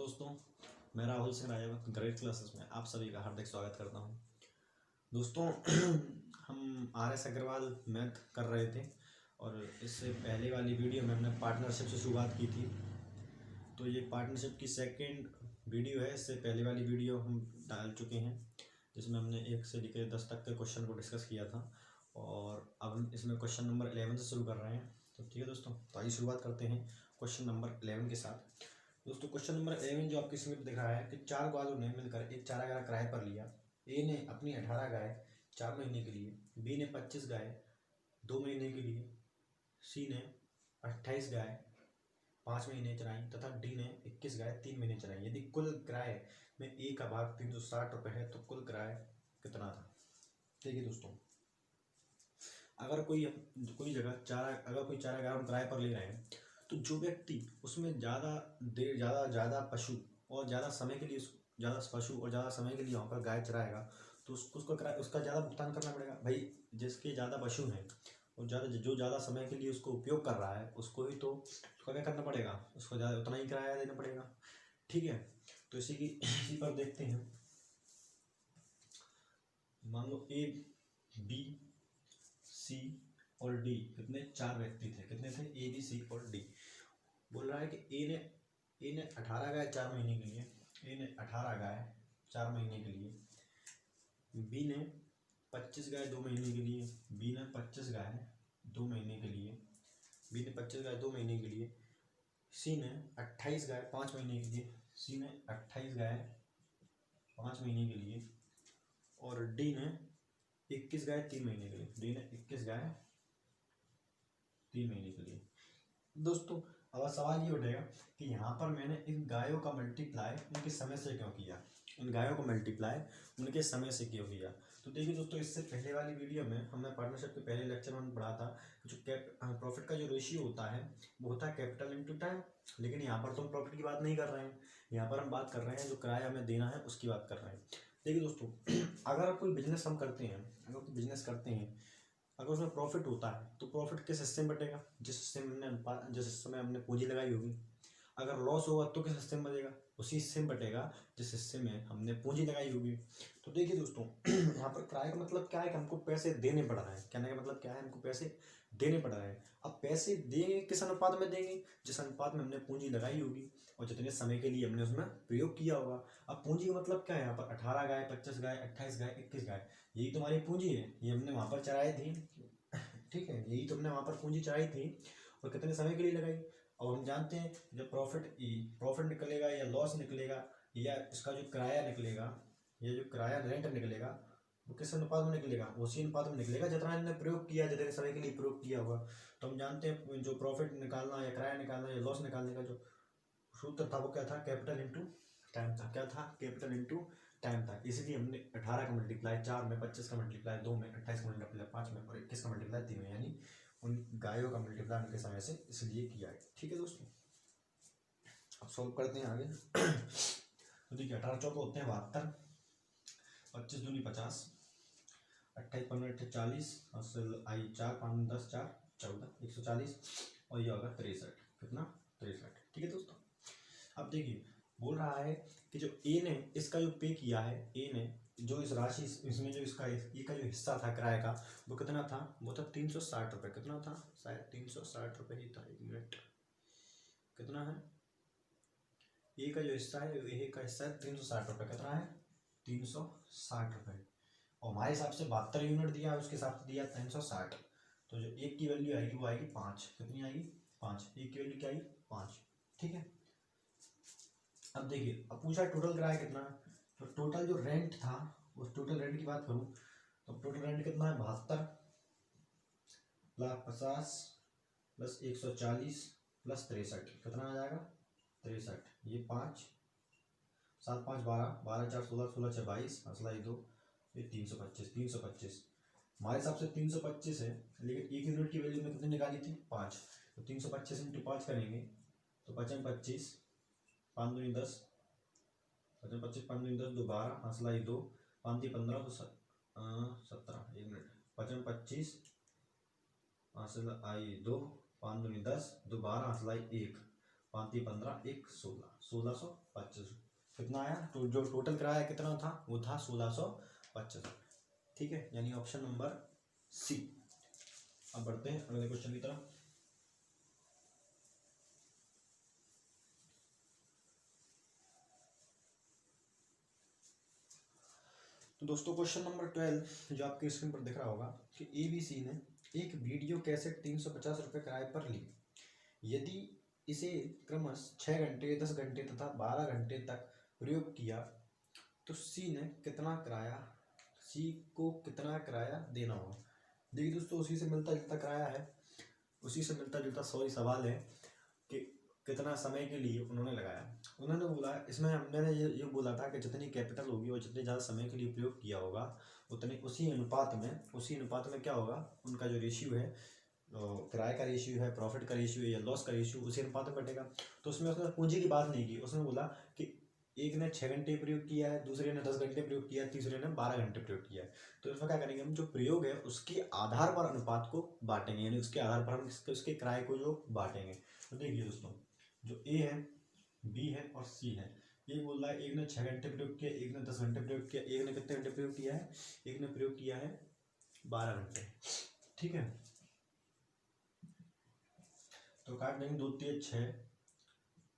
दोस्तों, मैं Rahul Singh Rajawat grade classes में आप सभी का हार्दिक स्वागत करता हूं। दोस्तों हम RS अग्रवाल मैथ कर रहे थे और इससे पहले वाली वीडियो में हमने पार्टनरशिप से शुरुआत की थी। तो ये पार्टनरशिप की सेकंड वीडियो है। इससे पहले वाली वीडियो हम डाल चुके हैं जिसमें हमने 1 से लेकर 10 तक के क्वेश्चन को डिस्कस किया था और अब हम इसमें क्वेश्चन नंबर 11 से शुरू कर रहे हैं। तो ठीक है दोस्तों, तो आइए शुरुआत करते हैं क्वेश्चन नंबर 11 के साथ। दोस्तों क्वेश्चन नंबर 11 जो आपकी स्क्रीन पर दिख रहा है कि 4 ग्वालों ने मिलकर एक चारागाह किराए पर लिया। ए ने अपनी 18 गाय 4 महीने के लिए, बी ने 25 गाय 2 महीने के लिए, सी ने 28 गाय 5 महीने चराई तथा डी ने 21 गाय 3 महीने चराई। यदि कुल किराए में ए का भाग 360 रुपये है तो कुल किराया कितना था। देखिए दोस्तों, अगर कोई चारागाह हम किराए पर ले रहे हैं तो जो व्यक्ति उसमें ज़्यादा पशु और ज़्यादा समय के लिए वहाँ पर गाय चराएगा तो उसका ज़्यादा भुगतान करना पड़ेगा। भाई जिसके ज़्यादा पशु हैं और ज़्यादा समय के लिए उसको उपयोग कर रहा है उसको ही तो उसका क्या करना पड़ेगा, उसको ज़्यादा उतना ही किराया देना पड़ेगा। ठीक है, तो इसी पर देखते हैं। मान लो A, B, C और D कितने 4 व्यक्ति थे। कितने थे? A, B, C और D। बोल रहा है कि ए ने 18 गाय 4 महीने के लिए, ए ने 18 गाय 4 महीने के लिए, बी ने 25 गाय 2 महीने के लिए, बी ने 25 गाय 2 महीने के लिए, बी ने 25 गाय 2 महीने के लिए, सी ने 28 गाय 5 महीने के लिए, सी ने 28 गाय 5 महीने के लिए और डी ने 21 गाय 3 महीने के लिए, डी ने 21 गाय 3 महीने के लिए। दोस्तों अब सवाल ये उठेगा कि यहाँ पर मैंने इन गायों का मल्टीप्लाई उनके समय से क्यों किया। तो देखिए दोस्तों, इससे पहले वाली वीडियो में हमने पार्टनरशिप के पहले लेक्चर में पढ़ा था जो प्रॉफिट का जो रेशियो होता है वो होता है कैपिटल इनटू टाइम। लेकिन यहाँ पर तो हम प्रॉफिट की बात नहीं कर रहे हैं, यहाँ पर हम बात कर रहे हैं जो किराया हमें देना है उसकी बात कर रहे हैं। देखिए दोस्तों, अगर कोई बिजनेस हम करते हैं, अगर उसमें प्रॉफिट होता है तो प्रॉफिट किस हिस्से में बटेगा? जिस हिस्से में हमने पूंजी लगाई होगी। अगर लॉस होगा तो किस हिस्से में बचेगा? उसी हिस्से में बटेगा जिस हिस्से में हमने पूंजी लगाई होगी। तो देखिए दोस्तों, यहाँ पर किराए का मतलब क्या है कि हमको पैसे देने पड़ रहे हैं। कहने का मतलब क्या है, हमको पैसे देने पड़ रहे हैं। अब पैसे देंगे किस अनुपात में देंगे? जिस अनुपात में हमने पूंजी लगाई होगी और जितने समय के लिए हमने उसमें प्रयोग किया होगा। अब पूंजी का मतलब क्या है? यहाँ पर 18 गाय 25 गाय 28 गाय 21 गाय, यही तो हमारी पूंजी है। ये हमने वहाँ पर चराई थी। ठीक है, यही तो हमने वहाँ पर पूंजी चढ़ाई थी और कितने समय के लिए लगाई। और हम जानते हैं जब प्रॉफिट निकलेगा या लॉस निकलेगा या इसका जो किराया निकलेगा या जो किराया रेंट निकलेगा वो किस अनुपात में निकलेगा? उसी अनुपात में निकलेगा जितना हमने प्रयोग किया, जितने समय के लिए प्रयोग किया होगा। तो हम जानते हैं जो प्रॉफिट निकालना या किराया निकालना या लॉस निकालने का जो सूत्र था वो क्या था? कैपिटल इंटू टाइम था। क्या था? कैपिटल इंटू टाइम था। इसलिए हमने 18 का मल्टीप्लाई 4 में, 25 का मल्टीप्लाई 2 में, 28 का मल्टीप्लाई 5 में और 21 का मल्टीप्लाई 3 में, यानी उन गायों का मल्टीप्लाई उनके समय से इसलिए किया है। ठीक है दोस्तों, अब सॉल्व करते हैं आगे। तो देखिए 18 चौके होते हैं 72, 25 दूनी 50, 28 15 40, 4 5 10 4 14 140 और ये होगा 63। कितना? 63। ठीक है दोस्तों, अब देखिए बोल रहा है कि जो ए ने इसका जो पे किया है, ए ने जो इस राशि इसमें जो इसका ये का जो हिस्सा था किराए का वो कितना था? वो था 360 रुपये। कितना था? शायद 360 रुपये ही था। 1 मिनट, कितना है? ए का जो हिस्सा है, ए का हिस्सा है 360 रुपये। कितना है? 360 रुपये। और हमारे हिसाब से 72 यूनिट दिया है, उसके हिसाब से दिया 360। तो जो एक की वैल्यू आएगी वो आएगी 5। कितनी आएगी? 5। एक की वैल्यू क्या आई? 5। ठीक है, अब देखिए अब पूछा टोटल किराया कितना है। तो टोटल जो रेंट था, उस टोटल रेंट की बात करूं तो टोटल रेंट कितना है? 72 + 50 + 140 + 63। कितना आ जाएगा? 63। ये 5 7 5 12 12 4 16 16 6 22 असलाई 2, ये 325। हमारे हिसाब से 325 है, लेकिन एक यूनिट की वैल्यू में कितनी निकाली थी? 5। तो 325 × 5 करेंगे तो 5 25 5 दूनी 10, 5 25 5 दूनी 10 2 12 हंसलाई 2 5 × 15 तो 17। 1 मिनट, 5 25 हंसलाई 2 5 दूनी 10 2 12 हंसलाई 1 5 3 15 1 16, 1625 कितना आया? तो जो टोटल किराया कितना था वो था 1625। ठीक है, यानी ऑप्शन नंबर सी। अब बढ़ते हैं अगले क्वेश्चन की तरफ। तो दोस्तों क्वेश्चन नंबर 12 जो आपके स्क्रीन पर दिख रहा होगा कि ABC ने एक वीडियो कैसेट 350 रुपये किराए पर ली। यदि इसे क्रमश 6 घंटे, 10 घंटे तथा 12 घंटे तक प्रयोग किया तो सी को कितना किराया देना होगा। देखिए दोस्तों, उसी से मिलता जुलता किराया है, उसी से मिलता जुलता सवाल है कि कितना समय के लिए उन्होंने लगाया। उन्होंने बोला, इसमें मैंने ये बोला था कि जितनी कैपिटल होगी और जितने ज़्यादा समय के लिए प्रयोग किया होगा उतने उसी अनुपात में क्या होगा, उनका जो रेशियो है, किराए का रेशियो है, प्रॉफिट का रेशियो है या लॉस का रेशियो, उसी अनुपात में बढ़ेगा। तो उसमें उसने पूंजी की बात नहीं की, उसने बोला कि एक ने 6 घंटे प्रयोग किया है, दूसरे ने 10 घंटे प्रयोग किया है, तीसरे ने 12 घंटे प्रयोग किया है। तो इसमें क्या करेंगे, हम जो प्रयोग है उसके आधार पर अनुपात को बांटेंगे, यानी उसके आधार पर हम उसके किराए को जो बांटेंगे। तो देखिए दोस्तों, जो ए है, बी है और सी है। ये बोल रहा है एक ने 6 घंटे प्रयोग किया, एक ने 10 घंटे प्रयोग किया, एक ने कितने घंटे प्रयोग किया है, एक ने प्रयोग किया है 12 घंटे। ठीक है, तो काट देंगे, 2 3 6,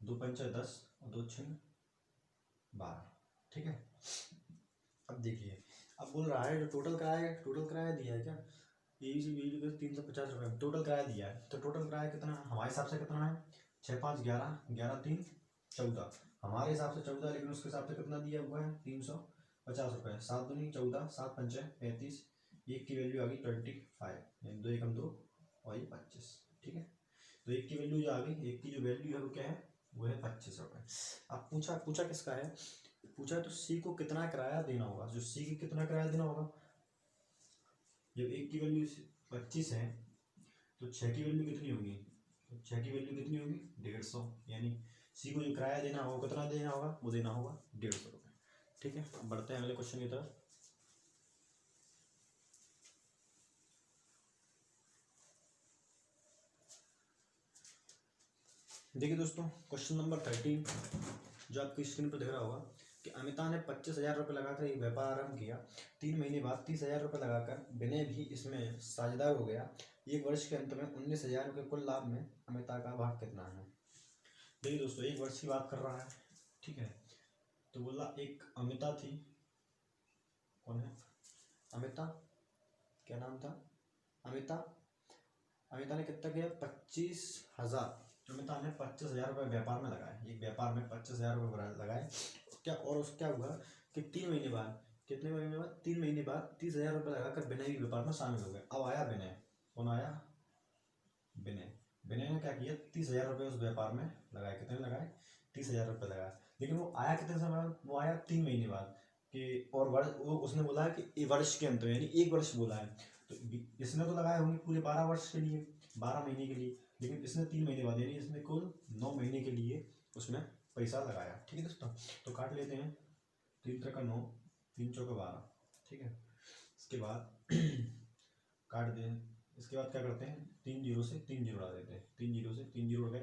2 5 10 और 2 6 12। ठीक है, अब देखिए, अब बोल रहा है जो टोटल किराया दिया है क्या, ABC को 350 रुपये टोटल किराया दिया है। तो टोटल किराया कितना हमारे हिसाब से कितना है, 6 5 11, 11 3 14, हमारे हिसाब से 14, लेकिन उसके हिसाब से कितना दिया हुआ है 350 रुपये। 7 दूनी 14, 7 पंचे 35, एक की वैल्यू आ गई 25, यानी 2 एकम 2 और ये 25। ठीक है, तो एक की वैल्यू जो आ गई, एक की जो वैल्यू है वो क्या है, वो है 25 रुपये। अब पूछा किसका है, पूछा तो सी को कितना किराया देना होगा। जो सी की कितना किराया देना होगा, जब एक की वैल्यू 25 है तो 6 की वैल्यू कितनी होगी, तो 6 की वैल्यू कितनी होगी 150, यानी सी को जो किराया देना होगा कितना देना होगा, वो देना होगा 150 रुपये। ठीक है, अब बढ़ते हैं अगले क्वेश्चन की तरफ। देखिए दोस्तों, क्वेश्चन नंबर 13 जो आपकी स्क्रीन पर दिख रहा होगा कि अमिता ने 25,000 रुपये लगाकर एक व्यापार आरंभ किया। 3 महीने बाद 30,000 रुपये लगाकर विनय भी इसमें साझेदार हो गया। एक वर्ष के अंत में 19,000 के कुल लाभ में अमिता का भाग कितना है। देखिए दोस्तों, एक वर्ष की बात कर रहा है। ठीक है, तो बोला एक अमिता थी, कौन है अमिता, क्या नाम था, अमिता ने कितना किया 25,000। अमिता ने 25,000 रुपये व्यापार में लगाए, एक व्यापार में 25,000 रुपये लगाए। क्या और उस क्या हुआ कि 3 महीने बाद, कितने महीने बाद, 3 महीने बाद 30,000 रुपये लगाकर विनय भी व्यापार में शामिल हो गए। अब आया विनय, कौन आया, विनय ने क्या किया 30,000 रुपये उस व्यापार में लगाए। कितने लगाए, 30,000 रुपये लगाए। लेकिन वो आया कितने समय बाद, वो आया 3 महीने बाद कि, और वर्ष वो उसने बोला है कि वर्ष के अंत में, यानी एक वर्ष बोला है। तो इसने तो लगाए होंगे पूरे 12 वर्ष के लिए, 12 महीने के लिए, लेकिन इसने 3 महीने बाद, यानी इसने कुल 9 महीने के लिए उसमें पैसा लगाया। ठीक है दोस्तों, तो काट लेते हैं, 3 3 9, 3 4 12। ठीक है, इसके बाद काट दें, इसके बाद क्या करते हैं, 3 जीरो से 3 जीरो उड़ा देते हैं, 3 जीरो से 3 जीरो उड़ गए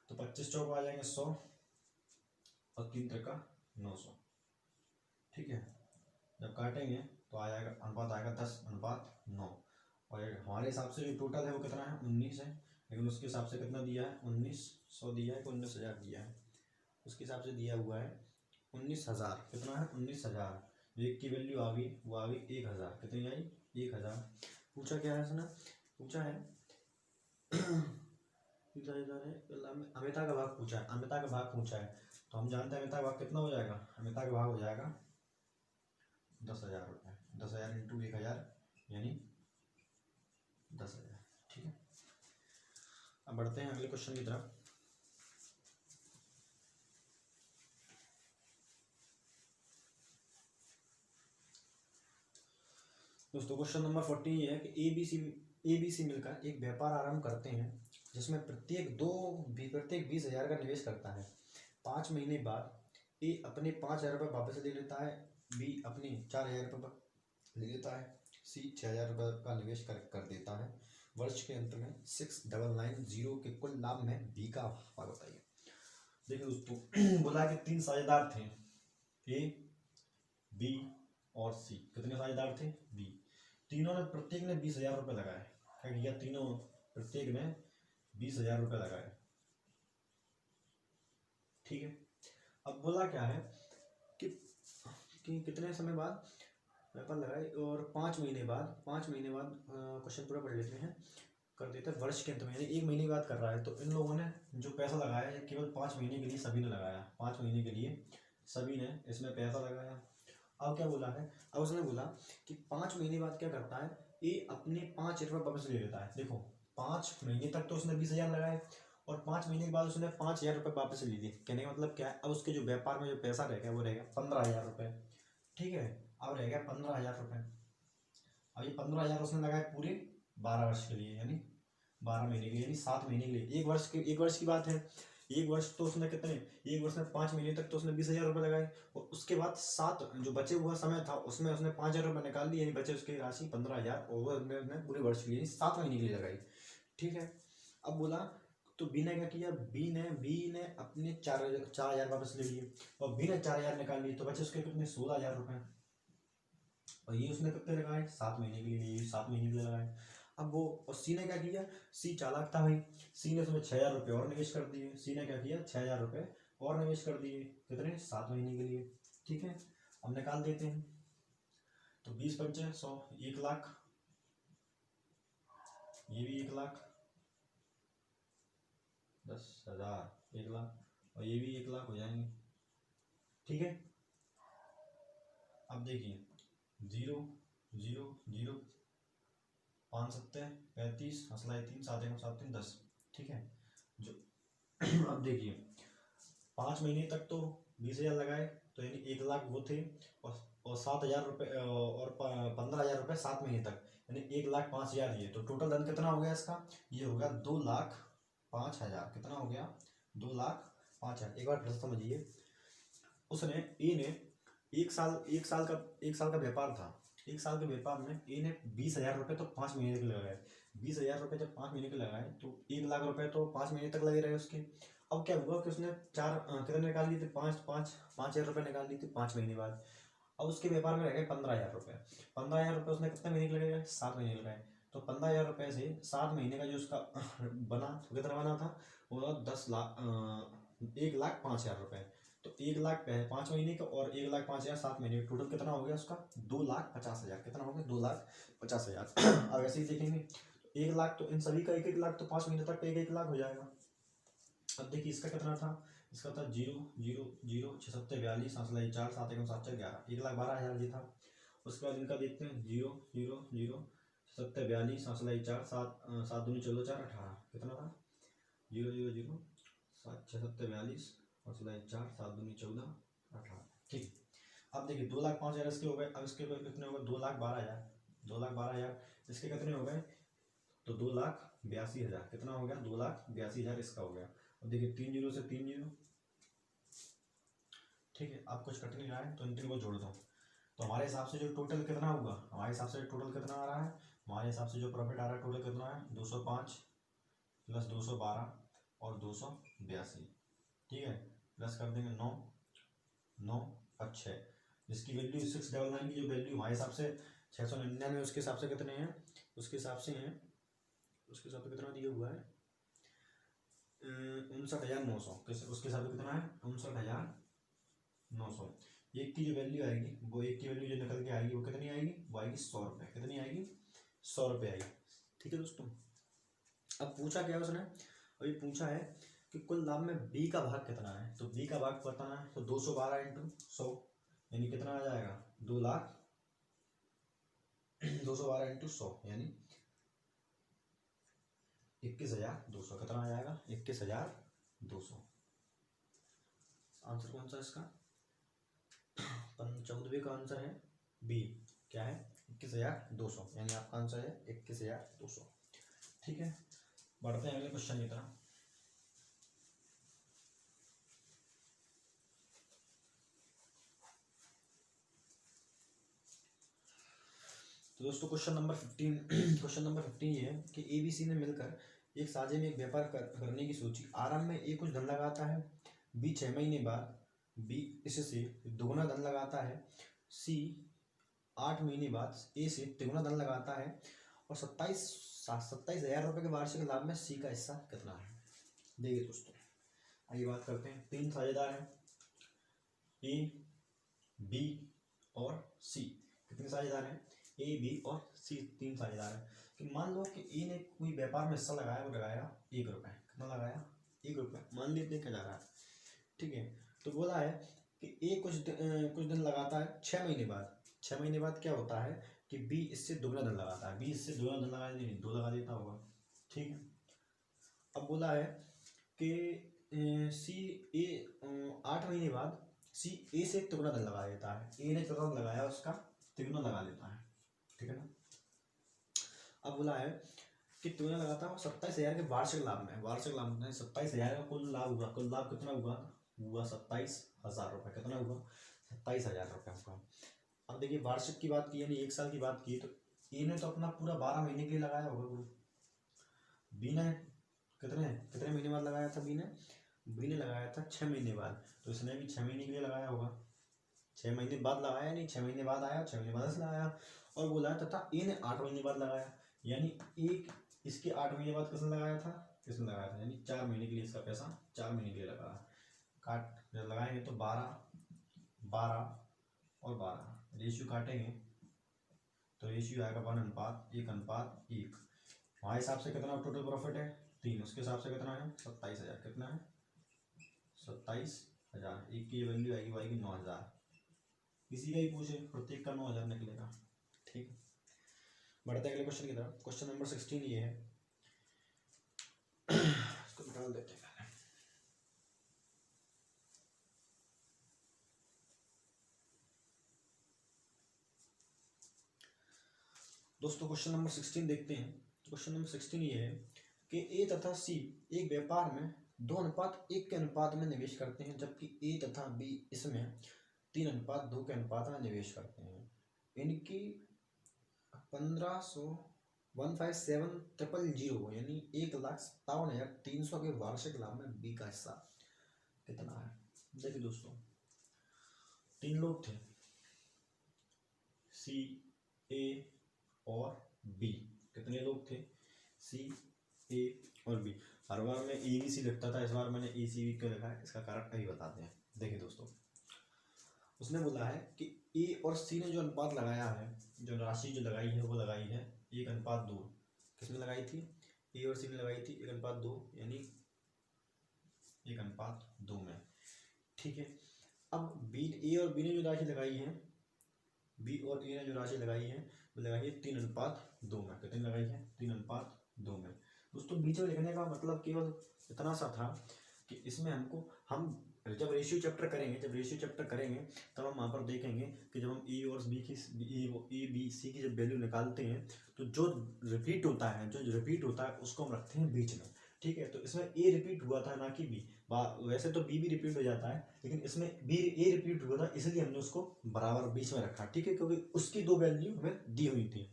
तो 25 चौक आ जाएंगे 100 और 3 3 900। ठीक है, जब काटेंगे तो आ जाएगा, अनुपात आएगा 10:9। और हमारे हिसाब से जो टोटल है वो कितना है 19 है, लेकिन उसके हिसाब से कितना दिया है 1900 दिया है कि 19,000 दिया है, उसके हिसाब से दिया हुआ है 19,000। कितना है 19,000। एक की वैल्यू आ गई, वो आ गई 1,000। कितनी आई 1,000। पूछा क्या है इसने, पूछा है अमिता का भाग पूछा है, अमिता का भाग पूछा है। तो हम जानते हैं अमिता का भाग कितना हो जाएगा, अमिता का भाग हो जाएगा 10,000 रुपये। 10,000 इंटू 1,000 यानी 10,000। ठीक है, अब बढ़ते हैं अगले क्वेश्चन की तरफ। दोस्तों क्वेश्चन नंबर 14 ये है कि ABC मिलकर एक व्यापार आरंभ करते हैं जिसमें प्रत्येक 20,000 का निवेश करता है। 5 महीने बाद ए अपने 5,000 रुपये वापस ले लेता है, बी अपने 4,000 रुपये ले लेता है, सी 6,000 रुपये का निवेश कर देता है। वर्ष के अंत में 6990 के कुल लाभ में बी का भाग बताइए। देखिए दोस्तों बोला कि 3 साझेदार थे, ए, बी और सी। कितने साझेदार थे? बी। तीनों ने प्रत्येक ने 20,000 रुपये लगाए। क्या किया? तीनों प्रत्येक ने 20,000 रुपये लगाए। ठीक है। अब बोला क्या है कि कितने समय बाद व्यापार लगाए, और 5 महीने बाद क्वेश्चन पूरा पढ़ लेते हैं, कर देते हैं वर्ष के अंत में, यानी 1 महीने की बात कर रहा है। तो इन लोगों ने जो पैसा लगाया है केवल 5 महीने के लिए सभी ने लगाया, 5 महीने के लिए सभी ने इसमें पैसा लगाया। अब क्या बोला है? अब उसने बोला कि 5 महीने बाद क्या करता है, ये अपने 5 रुपये वापस ले लेता है। देखो 5 महीने तक तो उसने 20,000 लगाए, और 5 महीने के बाद उसने 5,000 रुपये वापस ले लिए। कहने का मतलब क्या है? अब उसके जो व्यापार में जो पैसा रह गया वो रह गया 15,000 रुपये। ठीक है, अब रह गया 15,000 रुपये। अब ये 15,000 उसने लगाए पूरे 12 वर्ष के लिए, यानी 12 महीने के लिए, यानी 7 महीने के लिए। एक वर्ष की बात है। एक वर्ष तो उसने कितने, एक वर्ष में 5 महीने तक तो उसने 20,000 रुपये लगाए, और उसके बाद 7 जो बचे हुआ समय था उसमें उसने 5,000 रुपये निकाल लिए, यानी बचे उसकी राशि 15,000, और वो उसने पूरे वर्ष के लिए 7 महीने के लिए लगाई। ठीक है। अब बोला तो बी ने क्या किया? बी ने अपने 4,000 वापस ले लिए, और बी ने 4,000 निकाल लिए, तो बचे उसके कितने? 16,000 रुपये। और ये उसने कितने लगाए? 7 महीने के लिए, 7 महीने के लिए लगाए। अब वो, और सी ने क्या किया? सी चालाक था भाई, सी ने उसमें 6,000 रुपये और निवेश कर दिए। सी ने क्या किया? 6,000 रुपये और निवेश कर दिए। कितने? 7 महीने के लिए। ठीक है, अब निकाल देते हैं। तो 20 पंचे 100, 1,00,000, ये भी 1,00,000, 10,000, 1,00,000, और ये भी 1,00,000 हो जाएंगे। ठीक है। अब देखिए 0 0 0, 5 सत्ते 35, हंसलाई 3, 7 1 7 3 10। ठीक है। जो अब देखिए 5 महीने तक तो 20,000 लगाए, तो यानी 1,00,000 वो थे, और 7,000 रुपये, और 15,000 रुपये 7 महीने तक, यानी 1,05,000 ये। तो टोटल धन कितना हो गया इसका? ये होगा 2,05,000। कितना हो गया? 2,05,000। एक बार फिर से समझिए, उसने ए ने एक साल का व्यापार था। 1 साल के व्यापार में ए ने 20,000 रुपये तो 5 महीने के लगाए। 20,000 रुपये जब 5 महीने के लगाए तो 1,00,000 रुपये तो 5 महीने तक लगे रहे उसके। अब क्या हुआ कि उसने कितने निकाल लिए थे? 5,000 रुपये निकाल लिए थे 5 महीने बाद। अब उसके व्यापार में रह गए 15,000 रुपये। 15,000 रुपये उसने कितने महीने के लगाए? 7 महीने लगाए। तो 15,000 रुपये से 7 महीने का जो उसका बना, तो कितना बना था? वो 1,05,000 रुपये। तो 1,00,000 5 महीने का, और 1,05,000 7 महीने का, टोटल कितना हो गया उसका? 2,50,000। कितना हो गया? 2,50,000। अब ऐसे ही देखेंगे 1,00,000 तो इन सभी का 1,00,000 तो 5 महीने तक का 1,00,000 हो जाएगा। अब देखिए इसका कितना था? इसका था 0 0 0 6 7 42, 4 7 1 7 4 11, 1,12,000 ये था। उसके बाद इनका देखते हैं 0 0 0 6 7 42, 4 7 2 14 4 18। कितना था? 0 0 0 7 6 7 42, 4 7 2 14 18। ठीक। अब देखिए 2,05,000 इसके हो गए। अब इसके कितने हो गए? 2,12,000। 2,12,000 इसके कितने हो गए? तो 2,82,000। कितना हो गया? 2,82,000 इसका हो गया। अब देखिए 3 जीरो से 3 जीरो। ठीक है, अब कुछ कट नहीं रहा है तो इन तीन को जोड़ दो। तो हमारे हिसाब से जो टोटल कितना होगा? हमारे हिसाब से टोटल कितना आ रहा है? हमारे हिसाब से जो प्रॉफिट आ रहा है टोटल कितना है? 205 प्लस 212 और 282। ठीक है, प्लस कर देंगे 9 9 और 6, जिसकी वैल्यू 699 की जो वैल्यू हमारे हिसाब से 699, उसके हिसाब से कितने हैं? उसके हिसाब से कितना दिया हुआ है? 59,900। उसके हिसाब से कितना है? 59,900। एक की जो वैल्यू आएगी, वो एक की वैल्यू जो निकल के आएगी वो कितनी आएगी? वो आएगी 100 रुपये। कितनी आएगी? 100 रुपये आएगी। ठीक है दोस्तों, अब पूछा क्या उसने? अभी पूछा है कि कुल लाभ में बी का भाग कितना है। तो बी का भाग बताना है, तो 212 × 100, यानी कितना आ जाएगा? 2,00,000। 212 × 100 यानी 21,200। कितना आ जाएगा? 21,200। आंसर कौन सा इसका? 14वें का आंसर है बी। क्या है? 21,200, यानी आपका आंसर है 21,200। ठीक है, बढ़ते हैं अगले क्वेश्चन की तरफ। तो दोस्तों क्वेश्चन नंबर 15 ये है कि ABC ने मिलकर एक साझे में एक व्यापार करने की सोची। आरंभ में ए कुछ धन लगाता है, बी 6 महीने बाद बी इससे दोगुना धन लगाता है, सी 8 महीने बाद ए से तिगुना धन लगाता है, और 27,000 रुपये के वार्षिक लाभ में सी का हिस्सा कितना है। देखिए दोस्तों, आइए बात करते हैं। 3 साझेदार हैं, ए, बी और सी। कितने साझेदार हैं? ए, बी और सी, 3 साझेदार हैं। कि मान लो कि ए ने कोई व्यापार में हिस्सा लगाया, वो लगाया 1 रुपये। कितना लगाया? 1 रुपये। मान लेते हैं क्या जा रहा है, ठीक है। तो बोला है कि ए कुछ दिन लगाता है 6 महीने बाद। 6 महीने बाद क्या होता है कि बी इससे दोगुना धन लगाता है। बी इससे दोगुना धन लगा नहीं, 2 लगा देता होगा, ठीक है। अब बोला है कि सी ए 8 महीने बाद सी ए से तिगुना धन लगा देता है। ए ने तिगुना लगाया, उसका तिगुना लगा लेता है, ठीक है ना। अब बोला है कि तिगुना लगाता है 27,000 के वार्षिक लाभ में। वार्षिक लाभ में 27,000 का कुल लाभ हुआ। कुल लाभ कितना हुआ? 27,000 रुपये। कितना हुआ? 27,000 रुपये हुआ। अब देखिए, वार्षिक की बात की यानी 1 साल की बात की, तो ए ने तो अपना पूरा 12 महीने के लिए लगाया होगा। बी ने कितने महीने बाद लगाया था? बी ने लगाया था 6 महीने बाद, तो इसने भी 6 महीने के लिए लगाया होगा। 6 महीने बाद लगाया नहीं, 6 महीने बाद आया, 6 महीने बाद से लगाया। और बोला तथा ए ने 8 महीने बाद लगाया, यानी एक इसके 8 महीने बाद किसने लगाया था? यानी 4 महीने के लिए इसका पैसा 4 महीने के लिए लगाया। काट लगाएंगे तो 12 12 और 12 रेशियो काटेंगे तो रेशियो आएगा 1:1:1। हमारे हिसाब से कितना टोटल प्रॉफिट है? 3। उसके हिसाब से कितना है? 27,000। कितना है? 27,000। एक की वैल्यू आएगी 9,000। किसी का ही पूछे, प्रत्येक का 9,000 निकलेगा, ठीक है। बढ़ते अगले क्वेश्चन की तरफ। क्वेश्चन नंबर 16 ये है, इसको निकाल देते हैं। दोस्तों क्वेश्चन नंबर 16 देखते हैं। क्वेश्चन नंबर 16 ये है कि ए तथा सी एक व्यापार में 2:1 के अनुपात में निवेश करते हैं, जबकि ए तथा बी इसमें 3:2 के अनुपात में निवेश करते हैं। इनकी 15,157,000 यानी 1,57,300 के वार्षिक लाभ में बी का हिस्सा कितना है। देखिए दोस्तों, 3 लोग थे, सी, ए और बी। कितने लोग थे? सी, ए और बी। हर बार मैं ए बी सी लिखता था, इस बार मैंने ए सी बी क्यों लिखा है, इसका कारण अभी बताते हैं। देखिए दोस्तों, उसने बोला है कि ए और सी ने जो अनुपात लगाया है, जो राशि जो लगाई है, वो लगाई है 1:2। किसने लगाई थी? ए और सी ने लगाई थी 1:2, यानी 1:2 में, ठीक है। अब बी, ए और बी ने जो राशि लगाई है, बी और ए ने जो राशि लगाई है वो लगाई है 3:2 में। कितनी लगाई है? 3:2 में। दोस्तों बीच में लिखने का मतलब केवल इतना सा था कि इसमें हम जब रेशियो चैप्टर करेंगे तब हम वहाँ पर देखेंगे कि जब हम ए और बी की ए बी सी की जब वैल्यू निकालते हैं तो जो रिपीट होता है उसको हम रखते हैं बीच में, ठीक है। तो इसमें ए रिपीट हुआ था, ना कि बी। वैसे तो बी भी रिपीट हो जाता है, लेकिन इसमें बी ए रिपीट हुआ था, इसलिए हमने उसको बराबर बीच में रखा, ठीक है, क्योंकि उसकी 2 वैल्यू हमें दी हुई थी।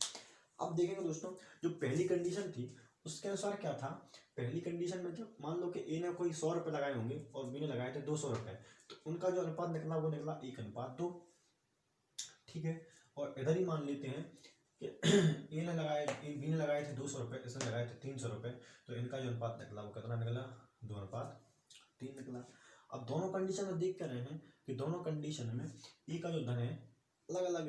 अब देखेंगे दोस्तों, जो पहली कंडीशन थी उसके अनुसार क्या था। पहली कंडीशन में जब मान लो कि ए ने कोई 100 रुपये लगाए होंगे और बी ने लगाए थे 200 रुपये, तो उनका जो अनुपात निकला वो निकला 1:2, ठीक है। और इधर ही मान लेते हैं कि बी ने लगाए थे 200 रुपये, इसने लगाए थे 300 रुपये, तो इनका जो अनुपात निकला वो कितना निकला? 2:3 निकला। अब दोनों कंडीशन में देख कर रहे हैं कि दोनों कंडीशन में ए का जो धन है अलग अलग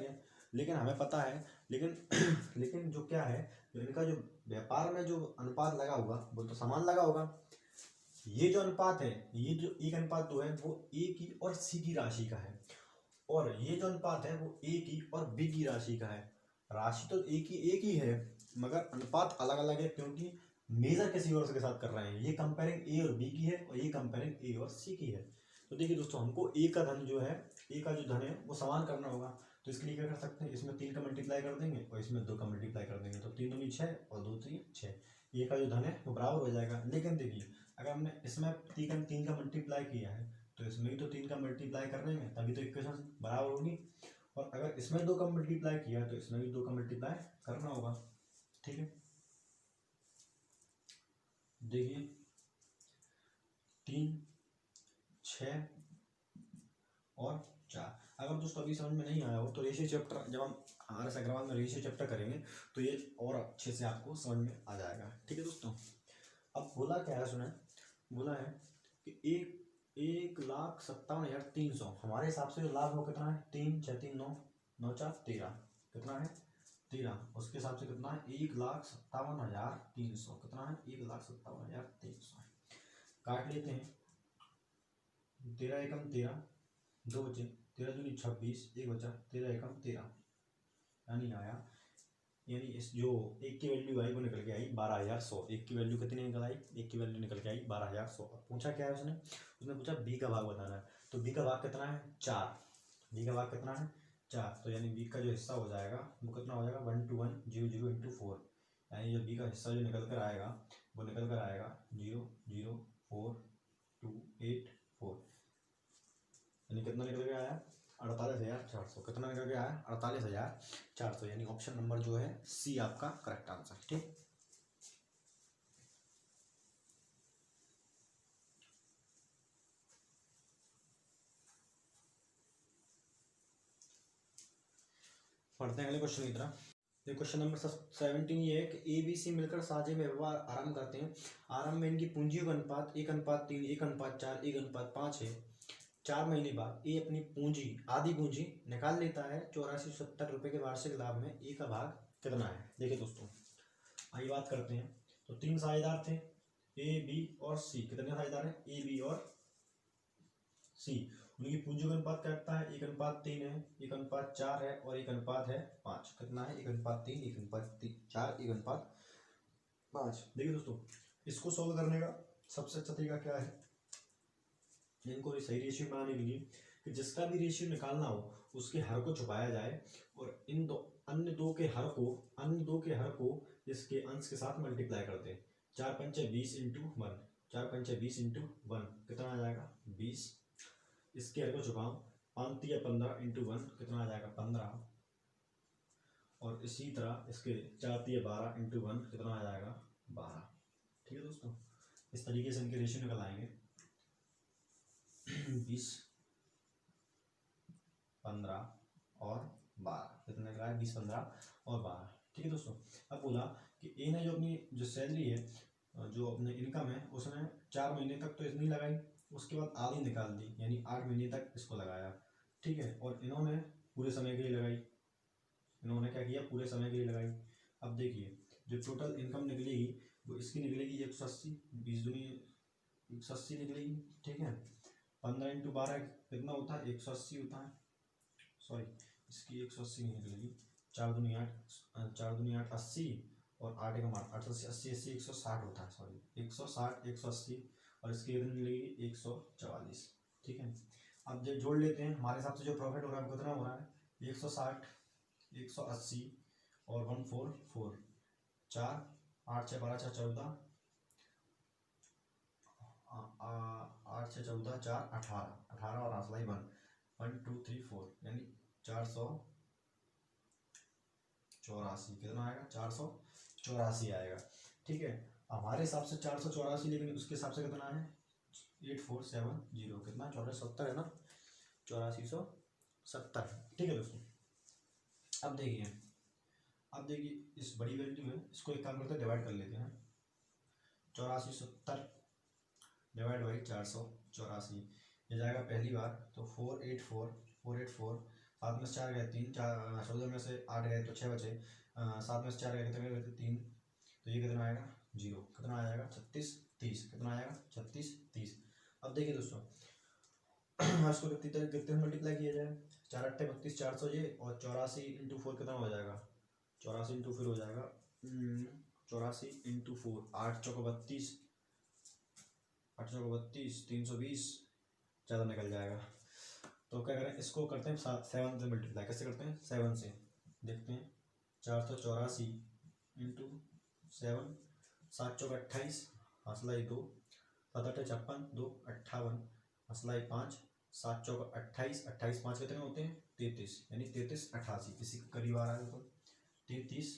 है, लेकिन हमें पता है, लेकिन जो क्या है, जो इनका जो व्यापार में जो अनुपात लगा होगा वो तो समान लगा होगा। ये जो अनुपात है, ये जो 1:2 है, वो ए की और सी की राशि का है, और ये जो अनुपात है वो ए की और बी की राशि का है। राशि तो एक ही है, मगर अनुपात अलग अलग है, क्योंकि मेजर किसी और के साथ कर रहे हैं। ये कंपेयरिंग ए और बी की है और ये कंपेयरिंग ए और सी की है। तो देखिए दोस्तों, हमको ए का जो धन है वो समान करना होगा। तो इसके लिए क्या कर सकते हैं, इसमें 3 का मल्टीप्लाई कर देंगे और इसमें 2 का मल्टीप्लाई कर देंगे, तो 3 दूनी 6 और 2 3 6। ए का जो धन है वो बराबर हो जाएगा। लेकिन देखिए, अगर हमने इसमें 3 का मल्टीप्लाई किया है तो इसमें भी तो 3 का मल्टीप्लाई कर देंगे, तभी तो इक्वेशन बराबर होगी। और अगर इसमें 2 का मल्टीप्लाई किया तो इसमें भी 2 का मल्टीप्लाई करना होगा, ठीक है। देखिए 3, 6 और 4। अगर दोस्तों अभी समझ में नहीं आया हो तो रेशियो चैप्टर जब हम RS अग्रवाल में रेशियो चैप्टर करेंगे तो ये और अच्छे से आपको समझ में आ जाएगा। ठीक है दोस्तों। अब बोला क्या है सुना, बोला है कि 1,57,300 हमारे हिसाब से जो लाभ हो कितना है, 3 6 3 9 9 4 13, कितना है 13। उसके हिसाब से कितना है 1,57,300, कितना है 1,57,300। काट लेते हैं, 13 एकम 13, 2 बचे, 13 दूनी 26, 1 बचा, 13 एकम 13, यानी आया, यानी इस जो एक की वैल्यू आई वो निकल के आई 12,100। एक की वैल्यू कितनी निकल आई, एक की वैल्यू निकल के आई 12,100। पूछा क्या है उसने पूछा बी का भाग बताना है। तो बी का भाग कितना है 4, बी का भाग कितना है 4, तो यानी बी का जो हिस्सा हो जाएगा वो कितना हो जाएगा 12100 इंटू 4, यानी जो बी का हिस्सा जो निकल कर आएगा वो निकल कर आएगा 0,04284, यानी कितना निकल के आया 48,400। कितना निकल के आया 48,400, यानी ऑप्शन नंबर जो है सी आपका करेक्ट आंसर। ठीक, पढ़ते हैं अगले क्वेश्चन की तरफ। ये क्वेश्चन नंबर 17 ये है कि ABC मिलकर साझे व्यवहार आरंभ करते हैं। आरंभ में इनकी पूंजी का अनुपात 1:3, 1:4, 1:5 है। 4 महीने बाद ए अपनी पूंजी आधी पूंजी निकाल लेता है। 8470 रुपये के वार्षिक लाभ में ए का भाग कितना है। देखिए दोस्तों, आइए बात करते हैं। तो 3 साझेदार थे, A, B और C। कितने साझेदार हैं A, B और C। उनकी पूंजी का अनुपात क्या है 1:3 है, 1:4 है और 1:5। कितना है 1:3, 1:4, 1:5। देखिए दोस्तों, इसको सॉल्व करने का सबसे अच्छा तरीका क्या है, इनको सही रेशियो बनाने के लिए कि जिसका भी रेशियो निकालना हो उसके हर को छुपाया जाए और इन अन्य दो के हर को इसके अंश के साथ मल्टीप्लाई कर दें। 4 पंचे 20 इंटू 1, 4 पंचे 20 इंटू 1, कितना आ जाएगा 20। इसके हर को छुपाओ, 5 या 15 इंटू 1, कितना आ जाएगा 15। और इसी तरह इसके 4 या 12 इंटू 1, कितना आ जाएगा 12। ठीक है दोस्तों, इस तरीके से इनके रेशियो निकल आएंगे 20, 15 और 12। कितने का है 20, 15 और 12। ठीक है दोस्तों। अब बोला कि ए ने जो अपनी जो सैलरी है, जो अपने इनकम है, उसने 4 महीने तक तो इतनी लगाई, उसके बाद आधी निकाल दी, यानी 8 महीने तक इसको लगाया। ठीक है, और इन्होंने पूरे समय के लिए लगाई, इन्होंने क्या किया पूरे समय के लिए लगाई। अब देखिए जो टोटल इनकम निकलेगी वो इसकी निकलेगी 180, 20 दूनी 180 निकलेगी। ठीक है, 15 इंटू 12 कितना होता है 180 होता है, सॉरी इसकी 180 नहीं निकलेगी, 4 दूनी 8 80 और 8 एकम 8, 880 80 160 होता है, सॉरी 160 180 और इसकी कितनी मिलेगी 144। ठीक है, अब जब जोड़ लेते हैं हमारे हिसाब से जो प्रॉफिट हो रहा है कितना हो रहा है 160 180 और 144, 4 8 6 12 6 14, 8 6 14 4 18 18 और 8 1 1 2 3 4, यानी 484। कितना आएगा 484 आएगा। ठीक है, हमारे हिसाब से 484, लेकिन उसके हिसाब से कितना है 8470, कितना 8470 है ना, 8470। ठीक है दोस्तों, अब देखिए इस बड़ी वैल्यू है, इसको एक काम करते हैं डिवाइड कर लेते हैं। 8470 डिवाइड बाई 484, ये जाएगा पहली बार तो 484, 7 में से 4 गए 3, 14 में से 8 गए तो 6 बचे, 7 में से 4 गए कितने गए 3, तो ये कितना आएगा 0। कितना आ जाएगा 36 30, कितना आएगा 36 30। अब देखिए दोस्तों इसको कितने मल्टीप्लाई किया जाए, 4 8 32 400 ये, और 84 इंटू 4 कितना हो जाएगा 84 इंटू 4 हो जाएगा 84 इंटू 4, 8 चौको 32, 8 चौको 32, 320, ज़्यादा निकल जाएगा। तो क्या करें, इसको करते हैं 7 से मल्टीप्लाई। कैसे करते हैं 7 से, देखते हैं 484 इंटू 7, 7 चौक 28, हंसलाई 2, 7 8 56, 2 58, हंसलाई 5, 7 चौक 28, 28 5 कितने होते हैं 33, यानी 33 88, इसी के करीब आ रहा है। तो 33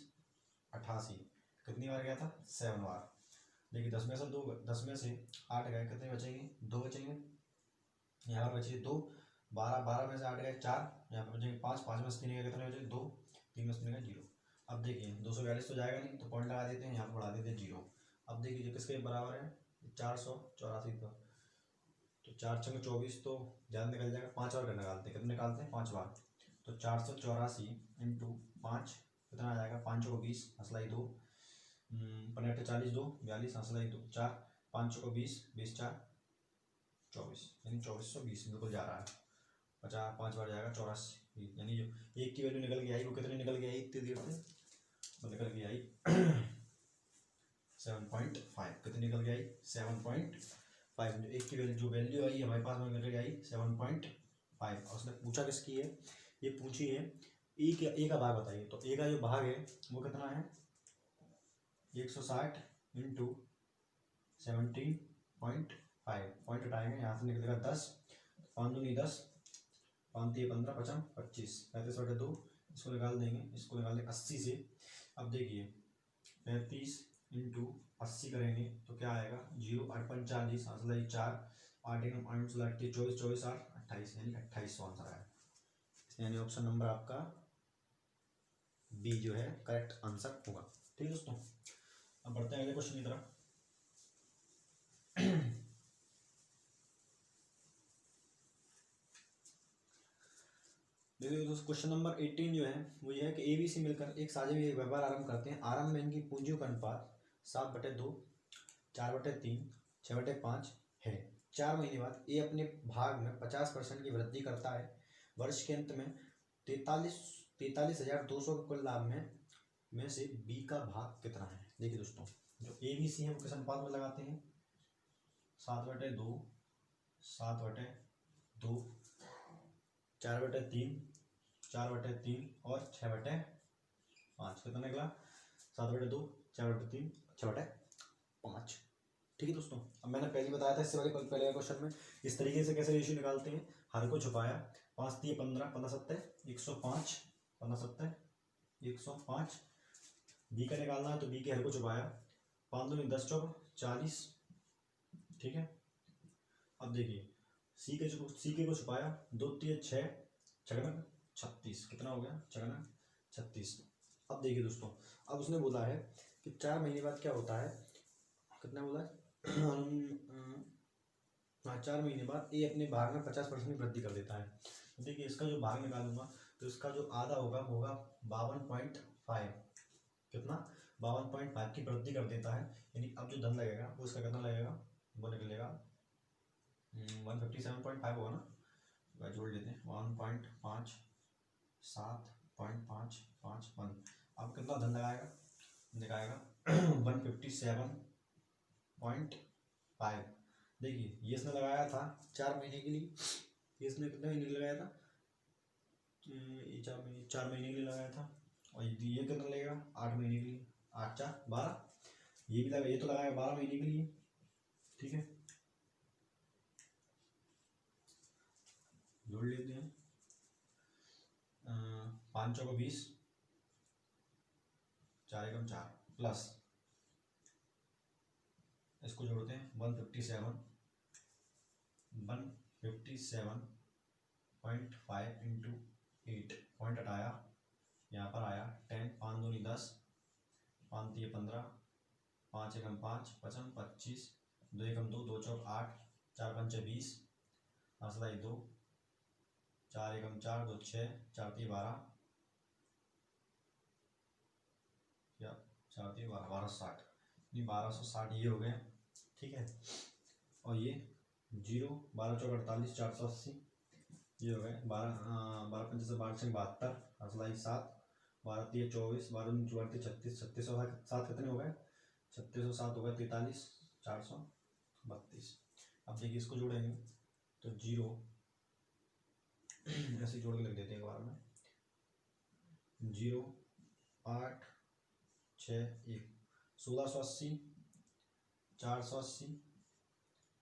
88 कितनी बार गया था 7 बार। देखिए 10 में से 8 गए, कितने बचेंगे? 2 बचेंगे। यहाँ पर बचे 2, 12 में से 8 गए 4, यहाँ पर बचेंगे 5, 5 में से 3 गए, कितने बचे? 2, 3 में से 3 गए 0। अब देखिए 242 तो जाएगा नहीं, तो पॉइंट लगा देते हैं, यहाँ पर बढ़ा देते हैं 0। अब देखिए जो किसके बराबर है? 484 पर। तो 4 छंग 24, तो ज़्यादा निकल जाएगा, 5 बार निकालते हैं, कितने निकालते हैं? 5 बार। तो 484 इंटू 5 कितना आ जाएगा? 5 को 20, हंसलाई 2, 15 40 2 42, हंसलाई 2 4, 5 को 20, 20 4 24, यानी 2420 बिल्कुल जा रहा है। 50 5 बार जाएगा 84, यानी जो एक की वैल्यू निकल के आई वो कितनी निकल के आई इतनी देर से? वो निकल के आई 7.5। कितनी निकल के आई? 7.5। एक की वैल्यू, जो वैल्यू आई हमारे पास में निकल के आई 7.5। और उसने पूछा किसकी है? ये पूछी है ए का भाग बताइए। तो ए का जो भाग है वो कितना है? 160 इंटू 17.5। पॉइंट हटाएंगे, यहाँ से निकलेगा 10, 5 दूनी 10, 5 3 15 55 25, 35/2 इसको निकाल देंगे, इसको निकाल देंगे 80 से। अब देखिए 35 इंटू 80 करेंगे तो क्या आएगा? 0 8 5 40, हंसलाई 4, 8 1 8 16 24 24 8 28, यानी 2800 आंसर आया। यानी ऑप्शन नंबर आपका बी जो है करेक्ट आंसर होगा। ठीक है दोस्तों, अब बढ़ते हैं अगले क्वेश्चन की तरफ। देखिए दोस्तों क्वेश्चन नंबर 18 जो है वो ये है कि ABC मिलकर एक साझे व्यापार आरंभ करते हैं। आरंभ में इनकी पूंजी का अनुपात 7/2, 4/3, 6/5 है। 4 महीने बाद ए अपने भाग में 50% की वृद्धि करता है। वर्ष के अंत में 43,200 के कुल लाभ में से बी का भाग कितना है? देखिए दोस्तों जो ABC है वो किस अनुपात में लगाते हैं? 7/2, 7/2, 4/3, 4/3 और 6/5। कितना निकला? 7/2, 4/3, 6/5। ठीक है दोस्तों, अब मैंने पहले बताया था इससे पहले क्वेश्चन में इस तरीके से कैसे रेशियो निकालते हैं। हर को छुपाया, 5 3 15, 15 7 105, 15 7 105। बी का निकालना है तो बी के हर को छुपाया, 5 दूनी 10 चौक 40। ठीक है, अब देखिए सी के को छुपाया, 2 3 6 छगनक 36, कितना हो गया? छगनक 36। अब देखिए दोस्तों, अब उसने बोला है कि 4 महीने बाद क्या होता है? कितना बोला है? हाँ, 4 महीने बाद ए अपने भाग में 50% की वृद्धि कर देता है। तो देखिए इसका जो भाग निकालूंगा तो इसका जो आधा होगा वो होगा 52.5। कितना? 52.5 की वृद्धि कर देता है। यानी अब जो धन लगेगा वो इसका कितना लगेगा? वो निकलेगा 157.5 होगा ना, वह जोड़ लेते हैं 1.5 7.551। अब कितना धन लगाएगा? दिखाएगा 157.5। देखिए ये इसने लगाया था 4 महीने के लिए, ये इसने कितने महीने के लिए लगाया था? ये 4 महीने के लिए लगाया था। और ये कितना लगेगा? 8 महीने के लिए, 8 4 12। ये भी लगा, ये तो लगाया 12 महीने के लिए। ठीक है, जोड़ लेते हैं, 5 चौको 20, 4 एकम 4 प्लस इसको जोड़ते हैं 157.5 इंटू 8। पॉइंट हटाया, यहाँ पर आया 10, 5 दूनी 10, 5 3 15, 5 एकम 5 55 25, 2 एकम 2 2 चौक 8, 4 5 20, हंसलाई 2, 4 एकम 4 2 6, 4 3 12, या 4 3 12 1260, नहीं 1260 ये हो गए। ठीक है, और ये 0 12 चौक 48, 480 ये हो गए। 12 5 से 12 72, हंसलाई 7, 12 3 24, 12 34 36, 3607 कितने हो गए? 3607 हो गए, 43 432। अब देखिए इसको जोड़ेंगे तो 0 ऐसे जोड़ के लिख देते हैं एक बार में, 0 8 6 1, 1680, 480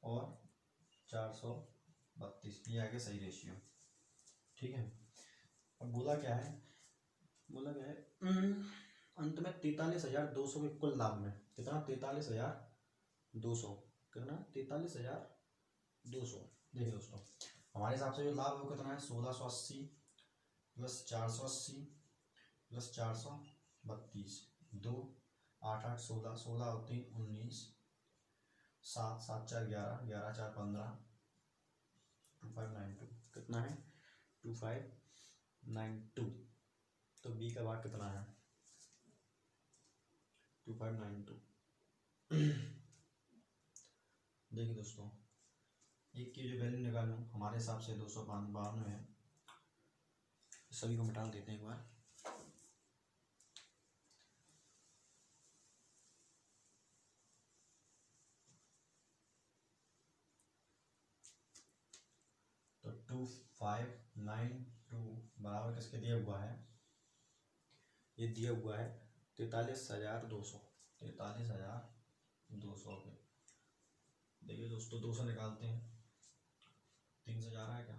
और 432, ये आ गया सही रेशियो। ठीक है, अब बोला क्या है? अंत में 43,200 के कुल लाभ में, कितना? 43,200 200 कितना 43,200। देखिए दोस्तों हमारे हिसाब से जो लाभ है वो कितना है 1680 प्लस 480 प्लस 432 2 8 8 16 16 और 3 19 7 7 4 11 11 4 15 2592 कितना है 2592। तो बी का भाग कितना है 2592। देखिए दोस्तों एक की जो वैल्यू निकालूँ हमारे हिसाब से 292 है। सभी को मिटा देते हैं एक बार। तो 2592 बराबर किसके दिया हुआ है, ये दिया हुआ है 43,200। 43,200 के देखिए दोस्तों 200 निकालते हैं, 3 से जा रहा है क्या,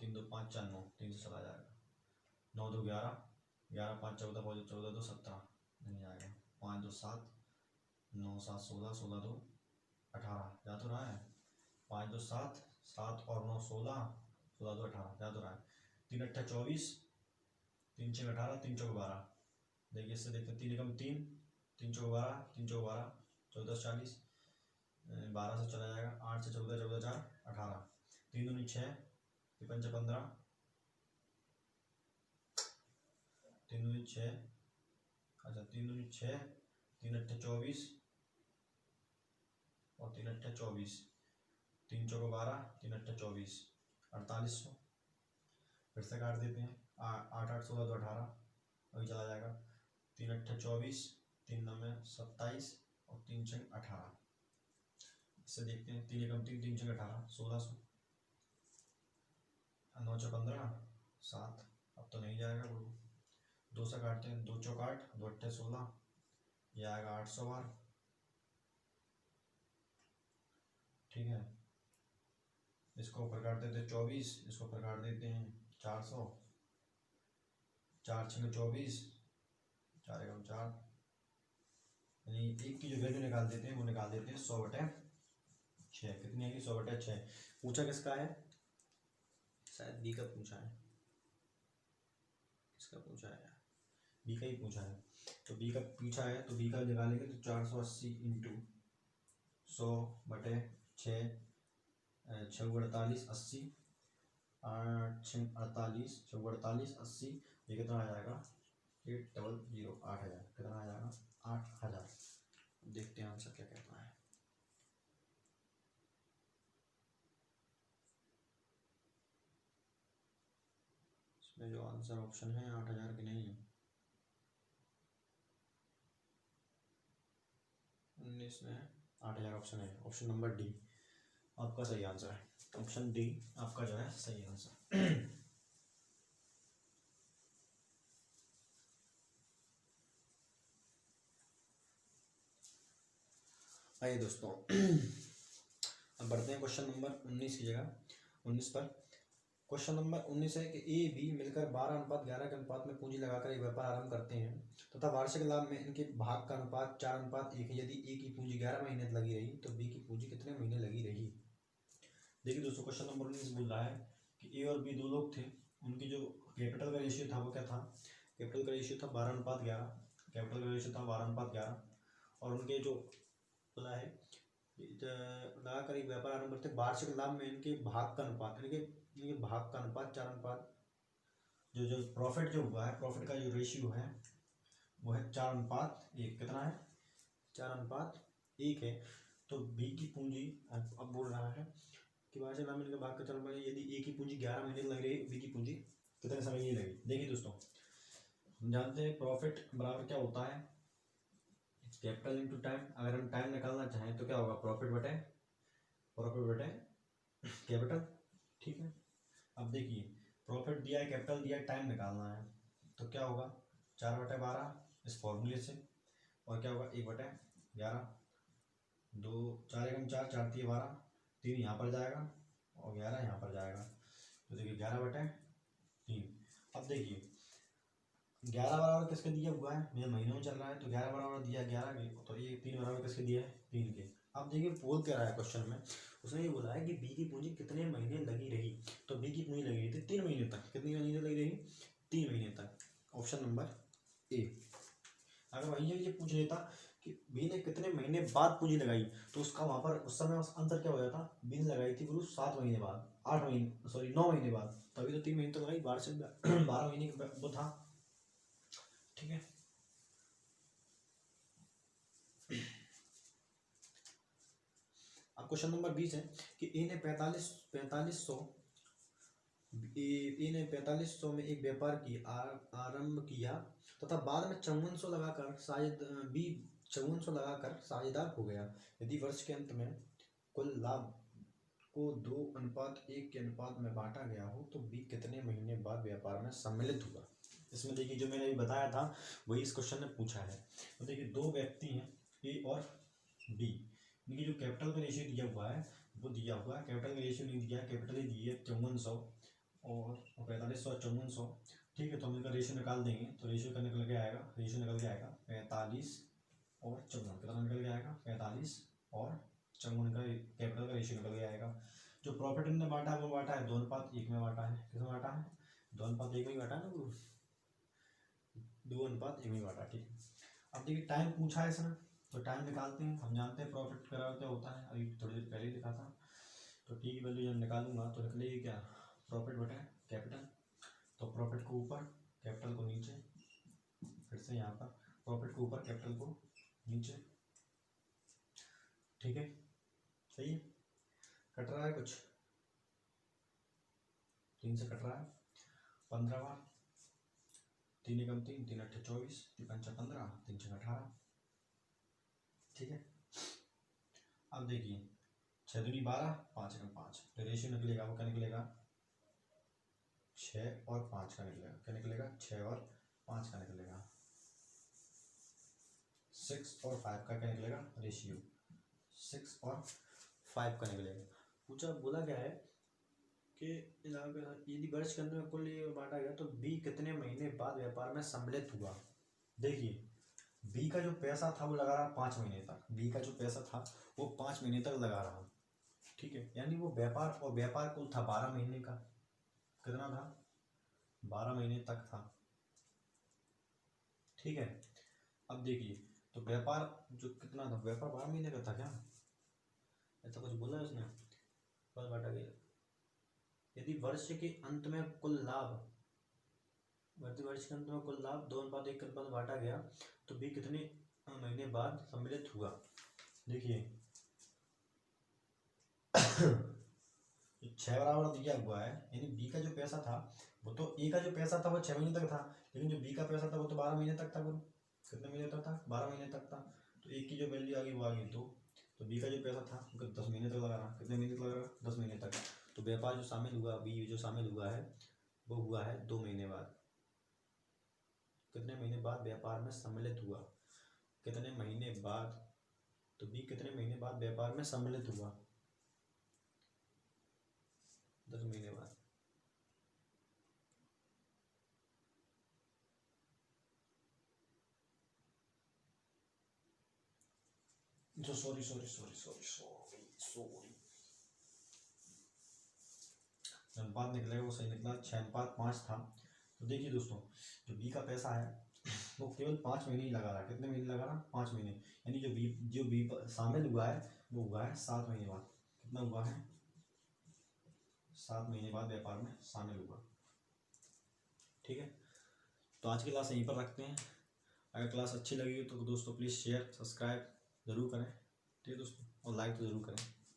3 2 5 4 9, 3 से चला जाएगा, 9 2 11 11 5 14 5 14 2 17 नहीं आएगा, 5 2 7 9 7 16 16 2 18 जा तो रहा है, 5 2 7 7 और 9 16 16 2 18 जा तो रहा है, 3 8 24 3 6 18 3 4 12। देखिए इससे देखते 3 एकम 3 3 4 12 3 4 12 14 40 12 से चला जाएगा, 8 से 14 14 4 18 3 दूनी 6 5 15 3 दूनी 6 अच्छा 3 दूनी 6 3 8 24 और 3 8 24 3 चौको 12 3 8 24 4800। फिर से काट देते हैं, 8 8 16 2 18 अभी चला जाएगा, 3 8 24 3 9 27 और 3 6 18। इससे देखते हैं 3 एकम 3 3 6 18 1600, 9 6 15 7, अब तो नहीं जाएगा गुरु, 2 से काटते हैं, 2 चौक 8 2 8 16, ये आएगा 800 बार। ठीक है, इसको ऊपर काट देते हैं 24, इसको ऊपर काट देते हैं 400, 4 6 24 4 एकम 4, यानी एक की जो वैल्यू निकाल देते हैं वो निकाल देते हैं 100/6। कितनी आएगी 100/6। पूछा किसका है, शायद बी का पूछा है, किसका पूछा है, बी का ही पूछा है। तो बी का पूछा है तो बी का निकालेंगे तो 480 इंटू 100/6 6 48 80 8 6 48 6 48 80, ये कितना आ जाएगा 800 8000, कितना आ जाएगा 8000। देखते हैं आंसर क्या कहता है। इसमें जो आंसर ऑप्शन है 8000 की नहीं है, 19 में 8000 ऑप्शन है, ऑप्शन नंबर डी आपका सही आंसर है, ऑप्शन डी आपका जो है सही आंसर। आइए दोस्तों अब बढ़ते हैं क्वेश्चन नंबर 19 की जगह 19 पर। क्वेश्चन नंबर 19 है कि ए बी मिलकर 12:11 के अनुपात में पूंजी लगाकर एक व्यापार आरंभ करते हैं तथा वार्षिक लाभ में इनके भाग का अनुपात 4:1 है। यदि ए की पूंजी 11 महीने लगी रही तो बी की पूंजी कितने महीने लगी रही। देखिए दोस्तों क्वेश्चन नंबर 19 बोल रहा है कि ए और बी दो लोग थे, उनकी जो कैपिटल का रेशियो था वो क्या था, कैपिटल का रेशियो था 12:11, कैपिटल का रेशियो था 12:11 और उनके जो बोला है लगाकर एक व्यापार आरंभ करते वार्षिक लाभ में इनके भाग का अनुपात, इनके भाग का अनुपात 4:1, जो प्रॉफिट जो हुआ है, प्रॉफिट का जो रेशियो है वो है 4:1, कितना है 4:1 है। तो बी की पूंजी अब बोल रहा है कि वार्षिक लाभ में इनके भाग का 4:1, यदि ए की पूंजी 11 महीने लग रही है, बी की पूंजी कितने समय की लगी। देखिए दोस्तों हम जानते हैं प्रॉफिट बराबर क्या होता है, कैपिटल इंटू टाइम। अगर हम टाइम निकालना चाहें तो क्या होगा, प्रॉफिट बटे कैपिटल। ठीक है, अब देखिए प्रॉफिट दिया है, कैपिटल दिया है, टाइम निकालना है तो क्या होगा 4/12 इस फॉर्मूले से, और क्या होगा 1/11, 2 4 एकम 4 4 3 12, 3 यहाँ पर जाएगा और 11 यहाँ पर जाएगा, तो देखिए 11/3। अब देखिए 11 बराबर किसके दिया हुआ है, मेरे महीनों में चल रहा है तो 11 बराबर दिया 11 के, तो ये 3 बराबर किसके दिया है 3 के। अब देखिए बोल क्या रहा है क्वेश्चन में, उसने ये बोला है कि बी की पूंजी कितने महीने लगी रही, तो बी की पूंजी लगी रही थी 3 महीने तक। कितनी महीने लगी रही 3 महीने तक, ऑप्शन नंबर ए। अगर वही ये पूछ लेता कि बी ने कितने महीने बाद पूंजी लगाई, तो उसका वहां पर उस समय आंसर क्या हो जाता, बी ने लगाई थी गुरु 7 महीने बाद, 8 महीने सॉरी 9 महीने बाद, तभी तो 3 महीने तो लगाई, 12 से 12 महीने वो था। ठीक है, अब क्वेश्चन नंबर 20 है कि ए ने 4500 में एक व्यापार की आरंभ किया तथा बाद में 5400 लगाकर शायद बी 5400 लगाकर साझेदार हो गया। यदि वर्ष के अंत में कुल लाभ को 2:1 के अनुपात में बांटा गया हो तो बी कितने महीने बाद व्यापार में सम्मिलित हुआ। इसमें देखिए जो मैंने अभी बताया था वही इस क्वेश्चन ने पूछा है। तो देखिए दो व्यक्ति हैं ए और बी, इनकी जो कैपिटल का रेशियो दिया हुआ है वो दिया हुआ है, कैपिटल का रेशियो नहीं दिया है, कैपिटल ही दी है 5400 और 4500 और 5400। ठीक है, तो हम इनका रेशियो निकाल देंगे तो रेशियो का निकल के आएगा, रेशियो निकल के आएगा 45 और 54, कितना निकल के आएगा 45 और 54 का कैपिटल का रेशियो निकल के आएगा। जो प्रॉफिट इनने बांटा है वो बांटा है 2:1 में बांटा है, किसमें बांटा है 2:1 में बांटा है ना, 2:1 में बांटा। ठीक है, अब देखिए टाइम पूछा है इसने तो टाइम निकालते हैं, हम जानते हैं प्रॉफिट करार क्या होता है, अभी थोड़ी देर पहले ही लिखा था। तो टी की वैल्यू जब निकालूंगा तो निकलेगी क्या, प्रॉफिट बटा कैपिटल, तो प्रॉफिट को ऊपर कैपिटल को नीचे, फिर से यहाँ पर प्रॉफिट को ऊपर कैपिटल को नीचे। ठीक है, सही है, कट रहा है कुछ, 3 से कट रहा है 15 बार, 3 एकम 3, 3 अट्ठे 24, 3 पंचा 15, 3 छः 18। ठीक है, अब देखिए 6 दूनी 12, 5 एकम 5, तो रेशियो निकलेगा वो क्या निकलेगा 6 और 5 का निकलेगा, क्या निकलेगा 6 और 5 का निकलेगा, 6 और 5 का क्या निकलेगा रेशियो, 6 और 5 का निकलेगा। पूछा बोला क्या है कि यदि वर्ष के अंत में कुल बांटा गया तो बी कितने महीने बाद व्यापार में सम्मिलित हुआ। देखिए बी का जो पैसा था वो लगा रहा 5 महीने तक, बी का जो पैसा था वो 5 महीने तक लगा रहा। ठीक है, यानी वो व्यापार, और व्यापार कुल था 12 महीने का, कितना था 12 महीने तक था। ठीक है, अब देखिए तो व्यापार जो कितना था, व्यापार 12 महीने का था क्या, ऐसा कुछ बोला है उसने, बस बांटा गया। यदि वर्ष के अंत में कुल लाभ, वर्ष के अंत में कुल लाभ 2:1 के अनुपात में बांटा गया तो बी कितने महीने बाद सम्मिलित हुआ। देखिए 6 बराबर दिया हुआ है, यानी बी का जो पैसा था वो तो, ए का जो पैसा था वो 6 महीने तक था, लेकिन जो बी का पैसा था वो तो 12 महीने तक था। गुरु कितने महीने तक था 12 महीने तक था, तो ए की जो वैल्यू आ गई वो आ गई 2, तो बी का जो पैसा था वो 10 महीने तक लगा रहा, कितने महीने तक लगा रहा 10 महीने तक। तो व्यापार जो शामिल हुआ, बी जो शामिल हुआ है वो हुआ है 2 महीने बाद। कितने महीने बाद व्यापार में सम्मिलित हुआ, कितने महीने बाद, तो बी कितने महीने बाद व्यापार में सम्मिलित हुआ 10 महीने बाद। जो sorry sorry sorry sorry sorry sorry अनुपात निकलेगा वो सही निकला, 6:5 था। तो देखिए दोस्तों जो बी का पैसा है वो केवल 5 महीने ही लगा रहा है, कितने महीने लगा रहा 5 महीने, यानी जो बी शामिल हुआ है वो हुआ है 7 महीने बाद। कितना हुआ है 7 महीने बाद व्यापार में शामिल हुआ। ठीक है, तो आज की क्लास यहीं पर रखते हैं। अगर क्लास अच्छी लगी हो तो दोस्तों प्लीज़ शेयर सब्सक्राइब ज़रूर करें। ठीक है दोस्तों, और लाइक तो ज़रूर करें।